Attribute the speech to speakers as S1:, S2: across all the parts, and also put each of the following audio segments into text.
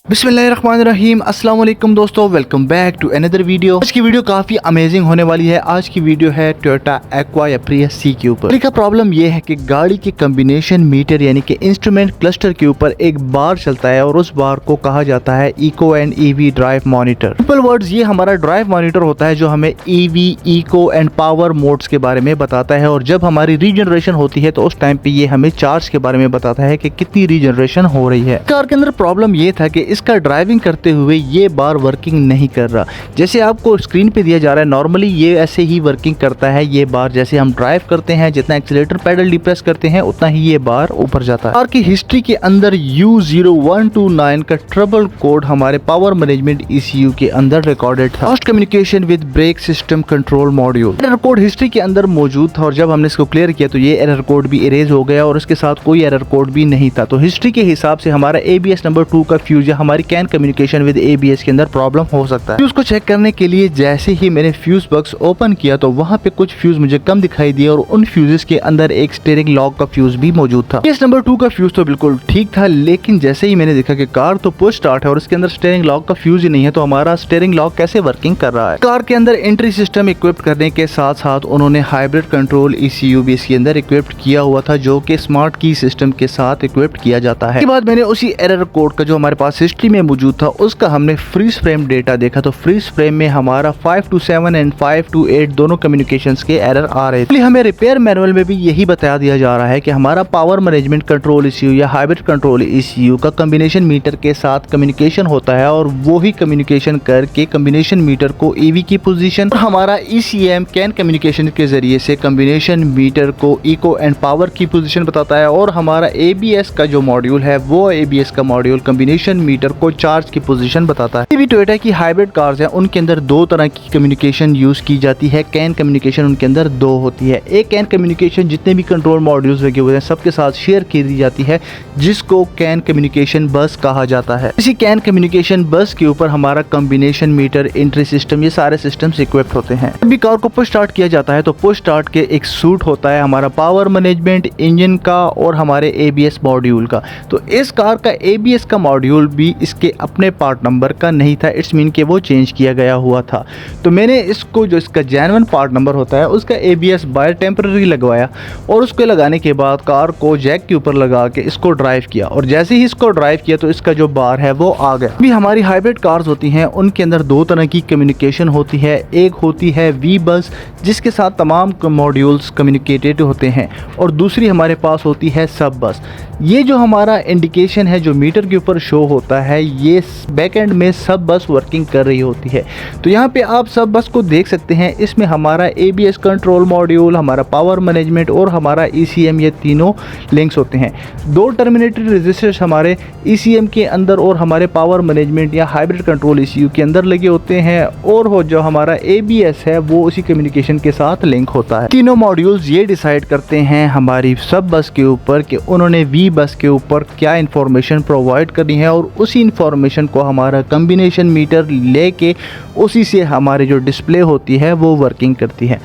S1: बिस्मिल्लाहिर्रहमानिर्रहीम। अस्सलाम वालेकुम दोस्तों, welcome back to another video. आज की वीडियो काफ़ी अमेजिंग होने वाली है। आज की वीडियो है टोयोटा एक्वा या प्रियस सी के ऊपर। का प्रॉब्लम यह है कि गाड़ी के कम्बिनेशन मीटर यानी कि इंस्ट्रूमेंट क्लस्टर के ऊपर एक बार चलता है और उस बार को कहा जाता है eco and EV drive monitor. Simple words, ये हमारा ड्राइव मॉनिटर होता है जो हमें EV, eco and power modes के बारे में बताता है। और जब हमारी रीजनरेशन होती है तो उस टाइम पे ये हमें चार्ज के बारे में बताता है कि कितनी रीजनरेशन हो रही है। कार के अंदर प्रॉब्लम ये था कि इसका ड्राइविंग करते हुए ये बार वर्किंग नहीं कर रहा। जैसे आपको स्क्रीन पे दिया जा रहा है, नॉर्मली ये ऐसे ही वर्किंग करता है। ये बार जैसे हम ड्राइव करते हैं, जितना एक्सीलेटर पेडल डिप्रेस करते हैं उतना ही ये बार ऊपर जाता है। कार की हिस्ट्री के अंदर U0129 का ट्रबल कोड हमारे पावर मैनेजमेंट ECU के अंदर रिकॉर्डेड था। Fast communication with brake system control module error code history के अंदर मौजूद था और जब हमने इसको क्लियर किया तो ये एरर कोड भी इरेज हो गया और इसके साथ कोई एरर कोड भी नहीं था। तो हिस्ट्री के हिसाब से हमारा ABS नंबर 2 का फ्यूज या हमारी कैन कम्युनिकेशन विद ABS के अंदर प्रॉब्लम हो सकता है। फ्यूज को चेक करने के लिए जैसे ही मैंने फ्यूज बॉक्स ओपन किया तो वहां पे कुछ फ्यूज मुझे कम दिखाई दिए और उन फ्यूजेस के अंदर एक स्टीयरिंग लॉक का फ्यूज भी मौजूद था। ABS नंबर 2 का फ्यूज तो बिल्कुल ठीक था, लेकिन जैसे ही मैंने देखा कि कार तो पुश स्टार्ट है और इसके अंदर स्टीयरिंग लॉक का फ्यूज ही नहीं है, तो हमारा स्टीयरिंग लॉक कैसे वर्किंग कर रहा है। कार के अंदर एंट्री सिस्टम इक्विप्ड करने के साथ साथ उन्होंने हाइब्रिड कंट्रोल ECU भी इसके अंदर इक्विप्ड किया हुआ था, जो कि स्मार्ट की सिस्टम के साथ इक्विप्ड किया जाता है। इसके बाद मैंने उसी एरर कोड का जो हमारे पास हिस्ट्री में मौजूद था उसका हमने फ्रीज फ्रेम डेटा देखा। तो फ्रीज फ्रेम में हमारा 527 एंड 528 दोनों कम्युनिकेशंस के एरर आ रहे थे। हमें रिपेयर मैनुअल में भी यही बता दिया जा रहा है कि हमारा पावर मैनेजमेंट कंट्रोल ECU या हाइब्रिड कंट्रोल ECU का कम्बिनेशन मीटर के साथ कम्युनिकेशन होता है और वो ही कम्युनिकेशन करके कम्बिनेशन मीटर को EV की पोजीशन, हमारा ECM कैन कम्युनिकेशन के जरिए से कम्बिनेशन मीटर को इको एंड पावर की पोजीशन बताता है और हमारा ABS का जो मॉड्यूल है वो ABS का मॉड्यूल कम्बिनेशन मीटर को चार्ज की पोजीशन बताता है। टोयोटा की हाइब्रिड कार्स हैं, उनके अंदर दो तरह की कम्युनिकेशन यूज की जाती है। कैन कम्युनिकेशन उनके अंदर दो होती है। एक कैन कम्युनिकेशन जितने भी कंट्रोल मॉड्यूल्स लगे हुए हैं सबके साथ शेयर की दी जाती है, जिसको कैन कम्युनिकेशन बस कहा जाता है। इसी कैन कम्युनिकेशन बस के ऊपर हमारा कम्बिनेशन मीटर, एंट्री सिस्टम, ये सारे सिस्टम्स इक्विप्ड होते हैं। जब भी कार को पुश स्टार्ट किया जाता है तो पुश स्टार्ट के एक सूट होता है हमारा पावर मैनेजमेंट इंजन का और हमारे ABS मॉड्यूल का। तो इस कार का ABS का मॉड्यूल भी इसके अपने पार्ट नंबर का नहीं था। इट्स मीन कि वो चेंज किया गया हुआ था। तो मैंने इसको, जो इसका जेन्युइन पार्ट नंबर होता है, उसका ABS बाय टेम्पररी लगवाया और उसको लगाने के बाद कार को जैक के ऊपर लगा के इसको ड्राइव किया और जैसे ही इसको ड्राइव किया तो इसका जो बार है वो आ गया। भी हमारी हाइब्रिड कार्स होती हैं, उनके अंदर दो तरह की कम्युनिकेशन होती है। एक होती है V बस जिसके साथ तमाम मॉड्यूल्स कम्युनिकेटेड होते हैं और दूसरी हमारे पास होती है सब बस। ये जो हमारा इंडिकेशन है जो मीटर के ऊपर शो होता है, ये बैक एंड में सब बस वर्किंग कर रही होती है। तो यहाँ पे आप सब बस को देख सकते हैं। इसमें हमारा ABS कंट्रोल मॉड्यूल, हमारा पावर मैनेजमेंट और हमारा ECM, ये तीनों लिंक्स होते हैं। दो टर्मिनेटेड रजिस्टर्स हमारे ECM के अंदर और हमारे पावर मैनेजमेंट या हाइब्रिड कंट्रोल ECU के अंदर लगे होते हैं और वो जो हमारा ABS है वो उसी कम्युनिकेशन के साथ लिंक होता है। तीनों मॉड्यूल्स ये डिसाइड करते हैं हमारी सब बस के ऊपर कि उन्होंने V बस के ऊपर क्या इंफॉर्मेशन प्रोवाइड करनी है और उसी इंफॉर्मेशन को हमारा कम्बिनेशन मीटर लेके उसी से हमारी जो डिस्प्ले होती है वो वर्किंग करती है।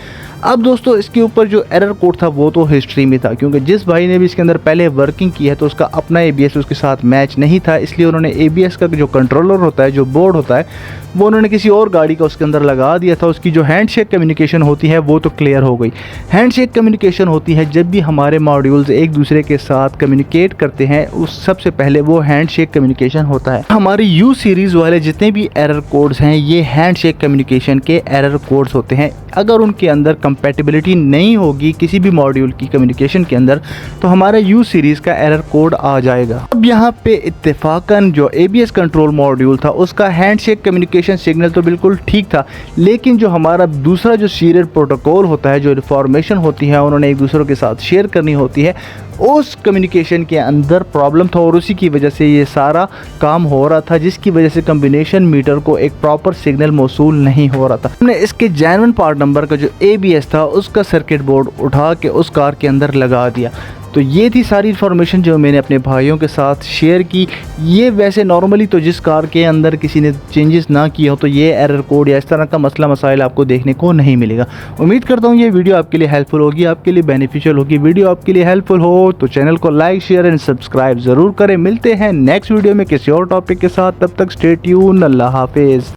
S1: अब दोस्तों, इसके ऊपर जो एरर कोड था वो तो हिस्ट्री में था, क्योंकि जिस भाई ने भी इसके अंदर पहले वर्किंग की है तो उसका अपना ABS उसके साथ मैच नहीं था, इसलिए उन्होंने ABS का जो कंट्रोलर होता है, जो बोर्ड होता है, वो उन्होंने किसी और गाड़ी का उसके अंदर लगा दिया था। उसकी जो हैंडशेक कम्युनिकेशन होती है वो तो क्लियर हो गई। हैंडशेक कम्युनिकेशन होती है जब भी हमारे मॉड्यूल्स एक दूसरे के साथ कम्युनिकेट करते हैं, उस सबसे पहले वो हैंडशेक कम्युनिकेशन होता है। हमारी U सीरीज़ वाले जितने भी एरर कोड्स हैं ये हैंडशेक कम्युनिकेशन के एरर कोड्स होते हैं। अगर उनके अंदर कंपैटिबिलिटी नहीं होगी किसी भी मॉड्यूल की कम्युनिकेशन के अंदर तो हमारा U सीरीज़ का एरर कोड आ जाएगा। अब यहाँ पे इत्तेफाकन जो ABS कंट्रोल मॉड्यूल था उसका हैंडशेक कम्युनिकेशन सिग्नल तो बिल्कुल ठीक था, लेकिन जो हमारा दूसरा जो सीरियल प्रोटोकॉल होता है, जो इन्फॉर्मेशन होती है उन्होंने एक दूसरों के साथ शेयर करनी होती है, उस कम्युनिकेशन के अंदर प्रॉब्लम था और उसी की वजह से ये सारा काम हो रहा था, जिसकी वजह से कम्बिनेशन मीटर को एक प्रॉपर सिग्नल मौसूल नहीं हो रहा था। हमने इसके जेन्युइन पार्ट नंबर का जो ABS था उसका सर्किट बोर्ड उठा के उस कार के अंदर लगा दिया। तो ये थी सारी इन्फॉर्मेशन जो मैंने अपने भाइयों के साथ शेयर की। ये वैसे नॉर्मली तो जिस कार के अंदर किसी ने चेंजेस ना किए हो तो ये एरर कोड या इस तरह का मसला मसाइल आपको देखने को नहीं मिलेगा। उम्मीद करता हूँ ये वीडियो आपके लिए हेल्पफुल होगी, आपके लिए बेनिफिशियल होगी। वीडियो आपके लिए हेल्पफुल हो तो चैनल को लाइक शेयर एंड सब्सक्राइब ज़रूर करें। मिलते हैं नेक्स्ट वीडियो में किसी और टॉपिक के साथ, तब तक स्टे ट्यून। अल्लाह हाफिज़।